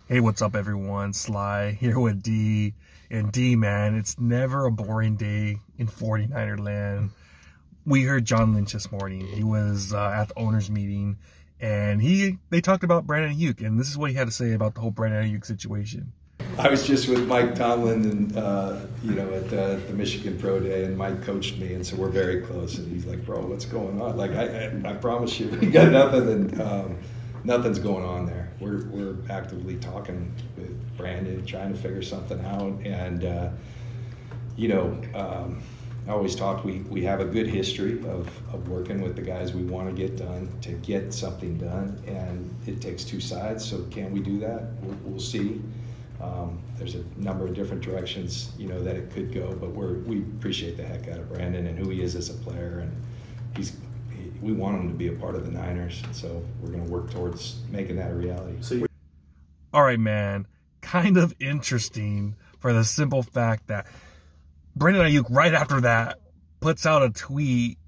Hey, what's up, everyone? Sly here with D. And D, man, it's never a boring day in 49er land. We heard John Lynch this morning. He was at the owners' meeting, and they talked about Brandon Aiyuk, and this is what he had to say about the whole Brandon Aiyuk situation. I was just with Mike Tomlin and at the Michigan Pro Day, and Mike coached me, and so we're very close. And he's like, "Bro, what's going on?" Like, I promise you, we got nothing, and nothing's going on there. We're actively talking with Brandon, trying to figure something out, and I always talk. We have a good history of working with the guys we want to get done to get something done, and it takes two sides. So can we do that? We'll see. There's a number of different directions, that it could go, but we appreciate the heck out of Brandon and who he is as a player, and we want him to be a part of the Niners, so we're going to work towards making that a reality. All right, man, kind of interesting for the simple fact that Brandon Aiyuk, right after that, puts out a tweet.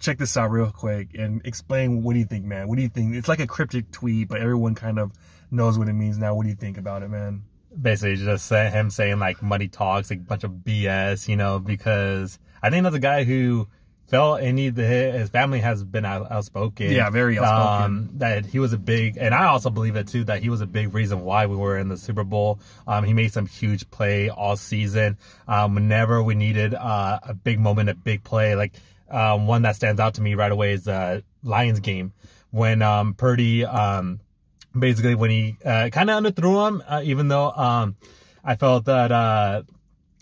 Check this out real quick and explain, what do you think, man? What do you think? It's like a cryptic tweet, but everyone kind of knows what it means now. What do you think about it, man? Basically just him saying like money talks, like a bunch of BS, because I think that's a guy who felt his family has been outspoken. Yeah, very outspoken. That he was and I also believe it too, that he was a big reason why we were in the Super Bowl. He made some huge play all season. Whenever we needed a big moment, a big play, like one that stands out to me right away is the Lions game when Purdy, basically when he kind of underthrew him, even though I felt that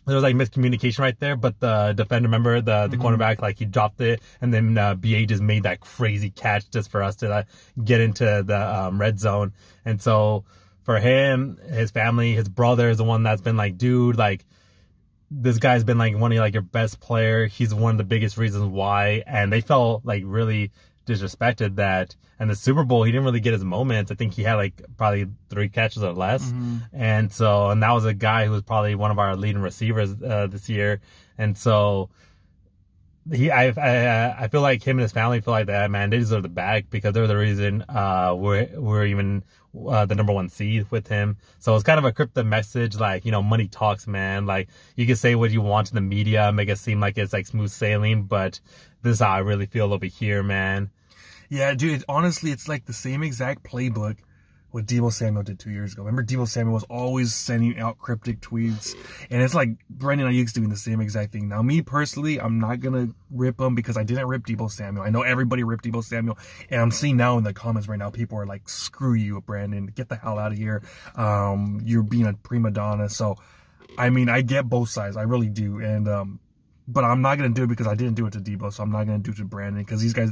there was like miscommunication right there, but the defender, remember the cornerback, like he dropped it, and then BA just made that crazy catch just for us to get into the red zone. And so for him, his family, his brother is the one that's been like, dude, like this guy's been like one of like your best player. He's one of the biggest reasons why, and they felt like really disrespected that. And the Super Bowl, he didn't really get his moments. I think he had like probably 3 catches or less. And that was a guy who was probably one of our leading receivers this year. And so I feel like him and his family feel like that, man, they deserve the bag because they're the reason we're even the number 1 seed with him. So it's kind of a cryptic message, like, money talks, man. Like, you can say what you want to the media, make it seem like it's like smooth sailing, but this is how I really feel over here, man. Yeah, dude, honestly, it's like the same exact playbook what Deebo Samuel did 2 years ago. Remember, Deebo Samuel was always sending out cryptic tweets, and it's like Brandon Aiyuk's doing the same exact thing. Now, me personally, I'm not going to rip him because I didn't rip Deebo Samuel. I know everybody ripped Deebo Samuel, and I'm seeing now in the comments right now, people are like, screw you, Brandon. Get the hell out of here. You're being a prima donna. So, I mean, I get both sides. I really do. And but I'm not going to do it because I didn't do it to Deebo, so I'm not going to do it to Brandon because these guys,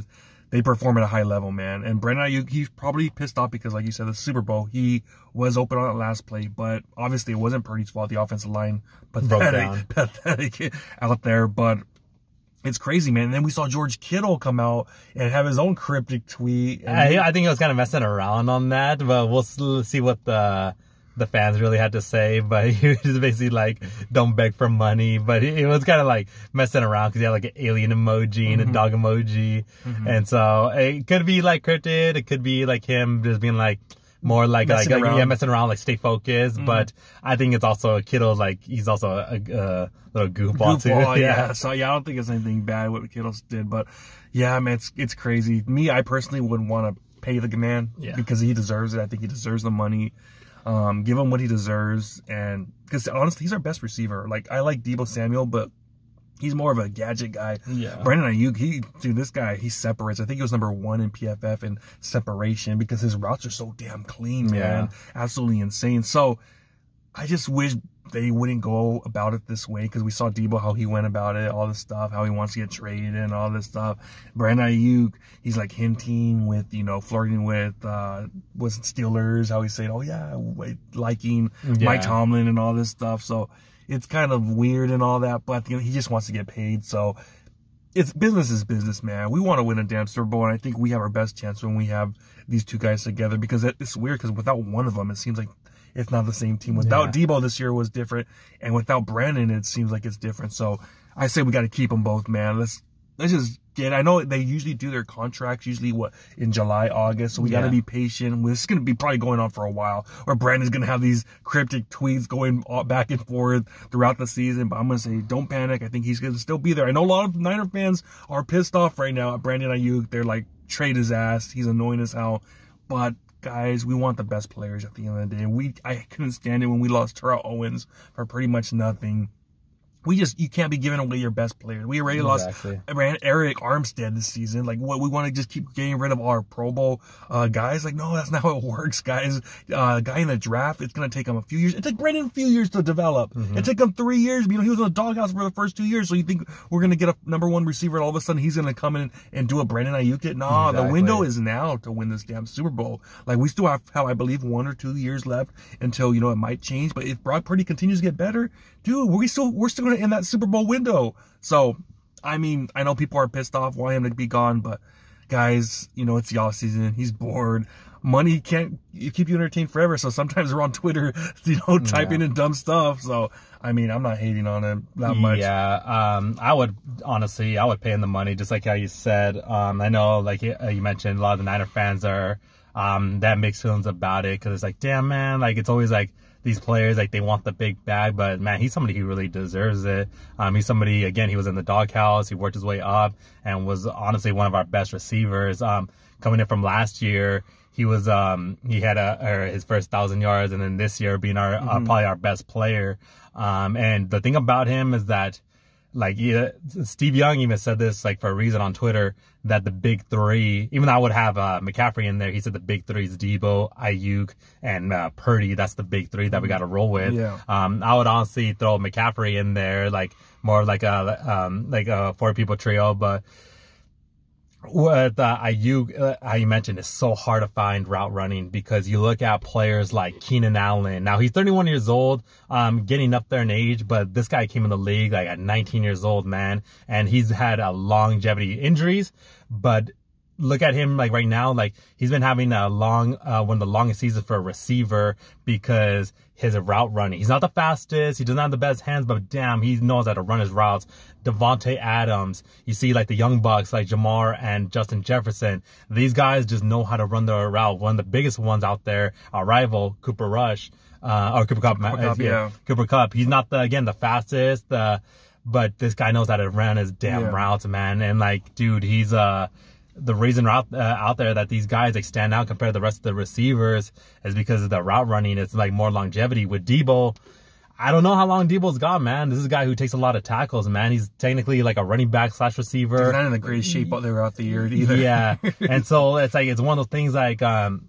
they perform at a high level, man. And Brandon Aiyuk, he's probably pissed off because, like you said, the Super Bowl, he was open on that last play, but obviously it wasn't Purdy's fault. The offensive line, pathetic out there. But it's crazy, man. And then we saw George Kittle come out and have his own cryptic tweet. I think he was kind of messing around on that, but we'll see what the fans really had to say. But he was basically like, don't beg for money. But it was kind of like messing around because he had like an alien emoji and a dog emoji. And so it could be like cryptid. It could be like him just being like more like messing around, like stay focused. But I think it's also Kittle's like, he's also a little goofball too. Yeah. So yeah, I don't think it's anything bad what Kittle did. But yeah, man, it's crazy. Me, I personally wouldn't want to pay the man because he deserves it. I think he deserves the money. Give him what he deserves, and because honestly, he's our best receiver. Like, I like Deebo Samuel, but he's more of a gadget guy. Yeah. Brandon Aiyuk, this guy, he separates. I think he was number 1 in PFF in separation because his routes are so damn clean, man. Absolutely insane. So I just wish they wouldn't go about it this way because we saw Deebo, how he went about it, all this stuff, how he wants to get traded and all this stuff. Brandon Aiyuk, he's like hinting with, flirting with Steelers, how he's saying, oh yeah, liking Mike Tomlin and all this stuff. So it's kind of weird and all that, but he just wants to get paid. So it's business is business, man. We want to win a damn Super Bowl, and I think we have our best chance when we have these two guys together because it's weird because without one of them, it seems like it's not the same team. Without Deebo this year was different, and without Brandon, it seems like it's different. So I say we got to keep them both, man. Let's just get it. I know they usually do their contracts usually in July, August, so we got to be patient. This is going to be probably going on for a while, or Brandon's going to have these cryptic tweets going back and forth throughout the season. But I'm going to say, don't panic. I think he's going to still be there. I know a lot of Niner fans are pissed off right now at Brandon Aiyuk. They're like, trade his ass. He's annoying as hell. But guys, we want the best players at the end of the day. I couldn't stand it when we lost Terrell Owens for pretty much nothing. You can't be giving away your best players. We already lost Eric Armstead this season. Like, what, we want to just keep getting rid of our Pro Bowl guys? Like, no, that's not how it works, guys. Guy in the draft, it's going to take him a few years. It took Brandon a few years to develop. It took him 3 years. You know, he was in the doghouse for the first 2 years. So you think we're going to get a #1 receiver and all of a sudden he's going to come in and do a Brandon Aiyuk it? Nah, the window is now to win this damn Super Bowl. Like, we still have, I believe, 1 or 2 years left until, you know, it might change. But if Brock Purdy continues to get better, dude, we're still going to end that Super Bowl window. So, I mean, I know people are pissed off, want him to be gone, but guys, you know, it's the off season. He's bored. Money can't keep you entertained forever. So sometimes we're on Twitter, you know, typing in dumb stuff. So, I mean, I'm not hating on him that much. Yeah, I would pay him the money, just like how you said. I know, like you mentioned, a lot of the Niner fans are that mixed feelings about it, because it's like, damn, man, like it's always like these players, like they want the big bag, but man, he's somebody who really deserves it. He's somebody, again, he was in the doghouse, he worked his way up and was honestly one of our best receivers. Coming in from last year, he was he had his first 1,000 yards, and then this year being our probably our best player. And the thing about him is that, like, Steve Young even said this, like, for a reason on Twitter, that the big three, even though I would have McCaffrey in there, he said the big three is Debo, Aiyuk, and Purdy. That's the big three that we got to roll with. Yeah. I would honestly throw McCaffrey in there, like more like a 4-people trio, but with Aiyuk, how you mentioned, it's so hard to find route running, because you look at players like Keenan Allen. Now, he's 31 years old, getting up there in age, but this guy came in the league like at 19 years old, man, and he's had a longevity injuries. But look at him, like right now, like he's been having one of the longest seasons for a receiver, because his route running, he's not the fastest, he doesn't have the best hands, but damn, he knows how to run his routes. Devontae Adams, you see, like the young bucks like Jamar and Justin Jefferson, these guys just know how to run their route. One of the biggest ones out there, our rival Cooper Rush, or Cooper Kupp, Cooper Kupp. He's not the fastest, but this guy knows how to run his damn routes, man. And like, dude, he's the reason out there that these guys like stand out compared to the rest of the receivers is because of the route running. It's like more longevity. With Debo, I don't know how long Debo's got, man. This is a guy who takes a lot of tackles, man. He's technically like a running back / receiver. He's not in the greatest shape out there out the year either. Yeah. And so it's like, it's one of those things like him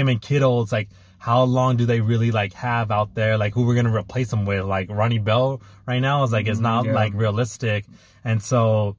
and Kittle, it's like, how long do they really like have out there? Like, who we're going to replace him with? Like Ronnie Bell right now is like, it's not like realistic. And so,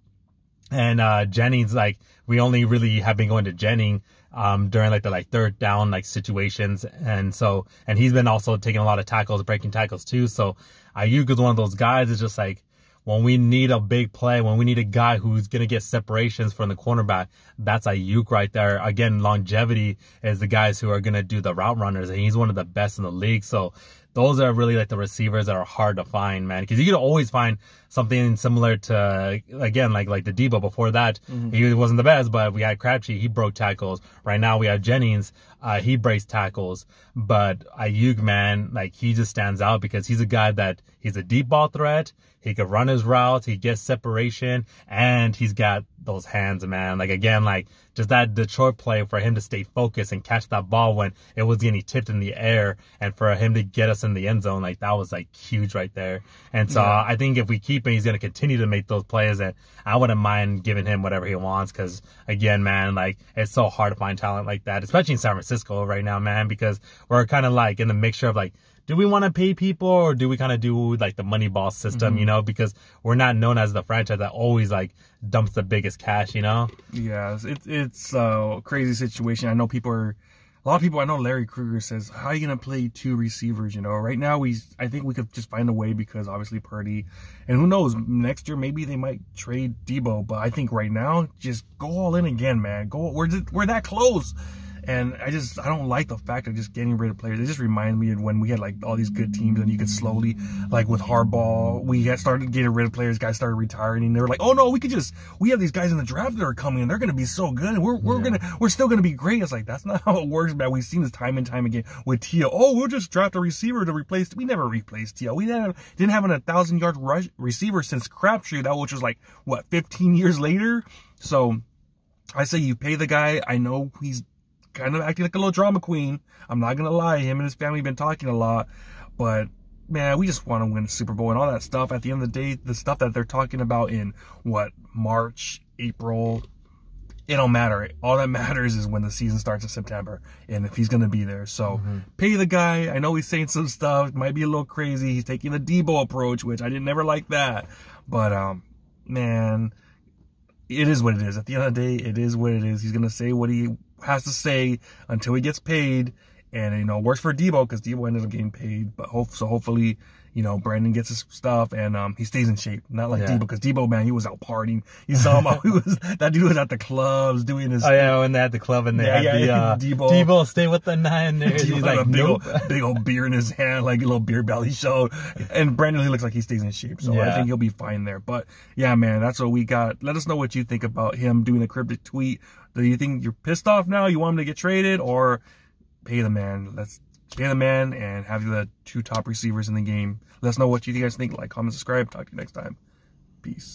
and Jennings, like, we only really have been going to Jennings during like the third down like situations, and so, and he's been also taking a lot of tackles, breaking tackles too. So Aiyuk is one of those guys. It's just like, when we need a big play, when we need a guy who's gonna get separations from the cornerback, that's Aiyuk right there. Again, longevity is the guys who are gonna do the route runners, and he's one of the best in the league. So those are really like the receivers that are hard to find, man, because you can always find something similar to, again, like the Debo. Before that, he wasn't the best, but we had Crabtree, he broke tackles. Right now we have Jennings, he breaks tackles. But Aiyuk, man, like, he just stands out because he's a guy that he's a deep ball threat. He could run his routes, he gets separation, and he's got those hands, man. Like, again, like, just that Detroit play for him to stay focused and catch that ball when it was getting tipped in the air, and for him to get us in the end zone, like, that was like huge right there. And so I think if we keep him, he's going to continue to make those plays, and I wouldn't mind giving him whatever he wants, because, again, man, like, it's so hard to find talent like that, especially in San Francisco right now, man, because we're kind of like in the mixture of like, do we want to pay people, or do we kind of do like the money ball system, you know, because we're not known as the franchise that always like dumps the biggest cash, you know? Yeah, it's a crazy situation. I know a lot of people, I know Larry Krueger says, how are you going to play 2 receivers, you know? Right now, I think we could just find a way, because obviously Purdy, and who knows, next year maybe they might trade Debo, but I think right now, just go all in again, man. We're that close. And I don't like the fact of just getting rid of players. It just reminds me of when we had like all these good teams and you could slowly, like with Harbaugh, we had started getting rid of players, guys started retiring, and they were like, oh no, we have these guys in the draft that are coming and they're gonna be so good and we're still gonna be great. It's like, that's not how it works, man. We've seen this time and time again with T.O. Oh, we'll just draft a receiver to replace. We never replaced T.O. We didn't have a 1,000-yard receiver since Crabtree, which was like, what, 15 years later? So I say you pay the guy. I know he's kind of acting like a little drama queen. I'm not going to lie. Him and his family have been talking a lot. But, man, we just want to win the Super Bowl and all that stuff. At the end of the day, the stuff that they're talking about in, what, March, April, it don't matter. All that matters is when the season starts in September and if he's going to be there. So, pay the guy. I know he's saying some stuff. It might be a little crazy. He's taking the Debo approach, which I didn't never like that. But, man, it is what it is. At the end of the day, it is what it is. He's going to say what he has to say until he gets paid. And, you know, it works for Debo because Debo ended up getting paid. But hopefully, you know, Brandon gets his stuff and he stays in shape. Not like Debo, because Debo, man, he was out partying. You saw him that dude was at the clubs doing his... Oh, yeah, when they had the club and they had Debo, stay with the Niners. He's like, big old beer in his hand, like a little beer belly show. And Brandon, he looks like he stays in shape. So I think he'll be fine there. But, yeah, man, that's what we got. Let us know what you think about him doing a cryptic tweet. Do you think you're pissed off now? You want him to get traded? Or pay the man? Let's pay the man and have the 2 top receivers in the game. Let us know what you guys think. Like, comment, subscribe. Talk to you next time. Peace.